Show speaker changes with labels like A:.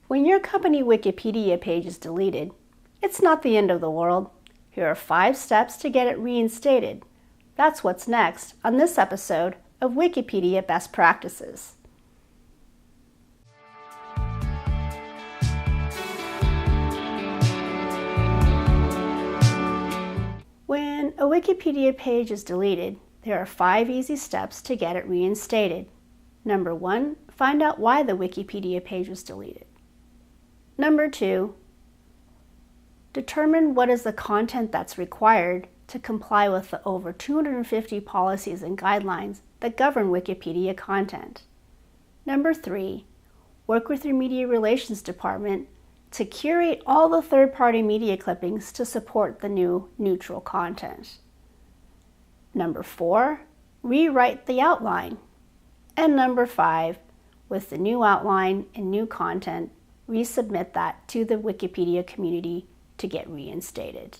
A: When your company Wikipedia page is deleted, it's not the end of the world. Here are 5 steps to get it reinstated. That's what's next on this episode of Wikipedia Best Practices. When a Wikipedia page is deleted, there are 5 easy steps to get it reinstated. Number 1, find out why the Wikipedia page was deleted. Number 2, determine what is the content that's required to comply with the over 250 policies and guidelines that govern Wikipedia content. Number 3, work with your media relations department to curate all the third-party media clippings to support the new neutral content. Number 4, rewrite the outline. And number 5, with the new outline and new content, resubmit that to the Wikipedia community to get reinstated.